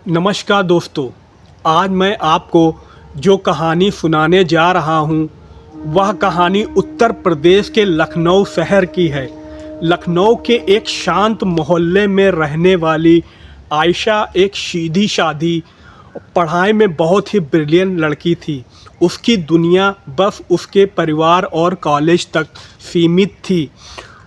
नमस्कार दोस्तों। आज मैं आपको जो कहानी सुनाने जा रहा हूँ वह कहानी उत्तर प्रदेश के लखनऊ शहर की है। लखनऊ के एक शांत मोहल्ले में रहने वाली आयशा एक सीधी सादी, पढ़ाई में बहुत ही ब्रिलियंट लड़की थी। उसकी दुनिया बस उसके परिवार और कॉलेज तक सीमित थी।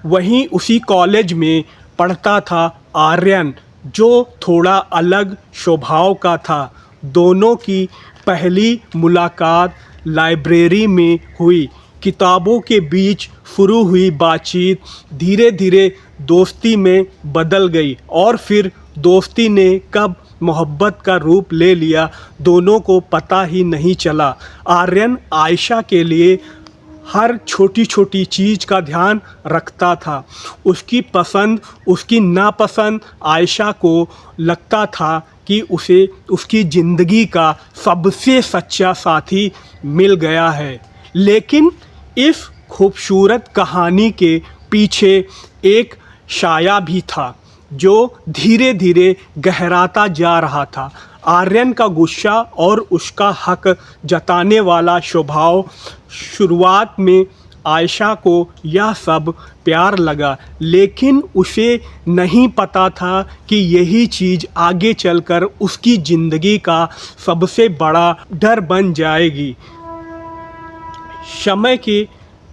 वहीं उसी कॉलेज में पढ़ता था आर्यन, जो थोड़ा अलग स्वभाव का था। दोनों की पहली मुलाकात लाइब्रेरी में हुई। किताबों के बीच शुरू हुई बातचीत धीरे धीरे दोस्ती में बदल गई और फिर दोस्ती ने कब मोहब्बत का रूप ले लिया, दोनों को पता ही नहीं चला। आर्यन आयशा के लिए हर छोटी छोटी चीज़ का ध्यान रखता था। उसकी पसंद, उसकी नापसंद। आयशा को लगता था कि उसे उसकी ज़िंदगी का सबसे सच्चा साथी मिल गया है। लेकिन इस खूबसूरत कहानी के पीछे एक साया भी था जो धीरे धीरे गहराता जा रहा था। आर्यन का गुस्सा और उसका हक जताने वाला स्वभाव। शुरुआत में आयशा को यह सब प्यार लगा, लेकिन उसे नहीं पता था कि यही चीज़ आगे चलकर उसकी ज़िंदगी का सबसे बड़ा डर बन जाएगी। समय के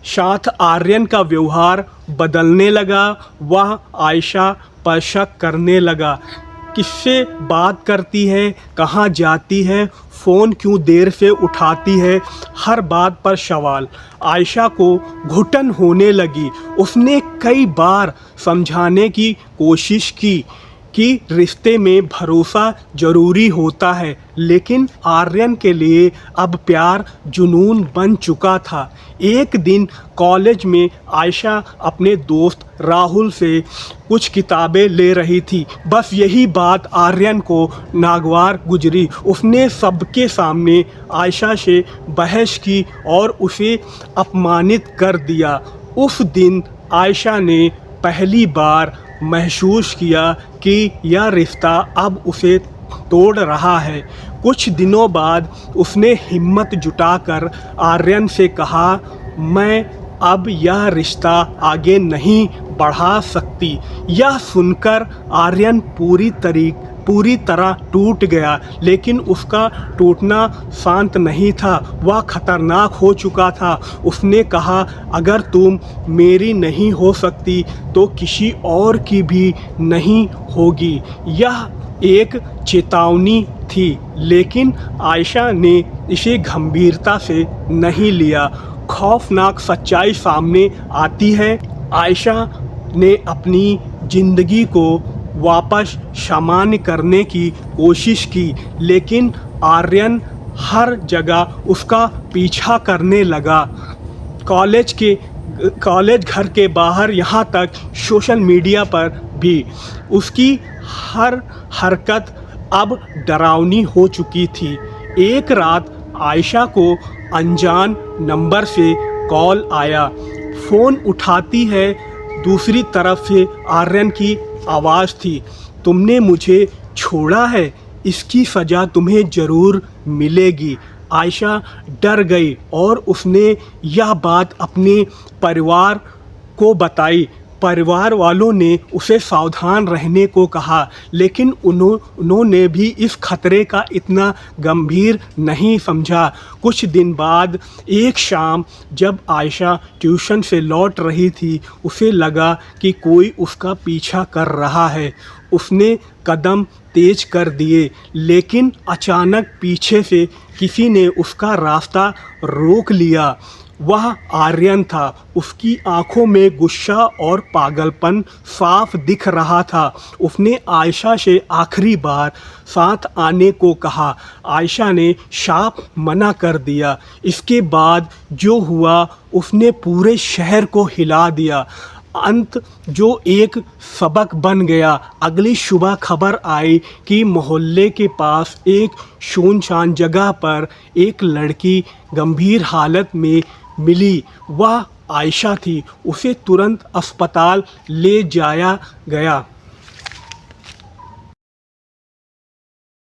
साथ आर्यन का व्यवहार बदलने लगा। वह आयशा पर शक करने लगा। किससे बात करती है, कहाँ जाती है, फ़ोन क्यों देर से उठाती है, हर बात पर सवाल। आयशा को घुटन होने लगी। उसने कई बार समझाने की कोशिश की कि रिश्ते में भरोसा ज़रूरी होता है, लेकिन आर्यन के लिए अब प्यार जुनून बन चुका था। एक दिन कॉलेज में आयशा अपने दोस्त राहुल से कुछ किताबें ले रही थी। बस यही बात आर्यन को नागवार गुजरी। उसने सबके सामने आयशा से बहस की और उसे अपमानित कर दिया। उस दिन आयशा ने पहली बार महसूस किया कि यह रिश्ता अब उसे तोड़ रहा है। कुछ दिनों बाद उसने हिम्मत जुटाकर आर्यन से कहा, मैं अब यह रिश्ता आगे नहीं बढ़ा सकती। यह सुनकर आर्यन पूरी तरह टूट गया, लेकिन उसका टूटना शांत नहीं था, वह खतरनाक हो चुका था। उसने कहा, अगर तुम मेरी नहीं हो सकती तो किसी और की भी नहीं होगी। यह एक चेतावनी थी, लेकिन आयशा ने इसे गंभीरता से नहीं लिया। खौफनाक सच्चाई सामने आती है। आयशा ने अपनी ज़िंदगी को वापस सामान्य करने की कोशिश की, लेकिन आर्यन हर जगह उसका पीछा करने लगा। कॉलेज, घर के बाहर, यहाँ तक सोशल मीडिया पर भी उसकी हर हरकत अब डरावनी हो चुकी थी। एक रात आयशा को अनजान नंबर से कॉल आया। फ़ोन उठाती है, दूसरी तरफ से आर्यन की आवाज़ थी, तुमने मुझे छोड़ा है, इसकी सज़ा तुम्हें ज़रूर मिलेगी। आयशा डर गई और उसने यह बात अपने परिवार को बताई। परिवार वालों ने उसे सावधान रहने को कहा, लेकिन उन्होंने भी इस खतरे का इतना गंभीर नहीं समझा। कुछ दिन बाद एक शाम जब आयशा ट्यूशन से लौट रही थी, उसे लगा कि कोई उसका पीछा कर रहा है। उसने कदम तेज कर दिए, लेकिन अचानक पीछे से किसी ने उसका रास्ता रोक लिया। वह आर्यन था। उसकी आंखों में गुस्सा और पागलपन साफ दिख रहा था। उसने आयशा से आखिरी बार साथ आने को कहा। आयशा ने साफ मना कर दिया। इसके बाद जो हुआ उसने पूरे शहर को हिला दिया। अंत जो एक सबक बन गया। अगली सुबह खबर आई कि मोहल्ले के पास एक सुनसान जगह पर एक लड़की गंभीर हालत में मिली। वह आयशा थी। उसे तुरंत अस्पताल ले जाया गया।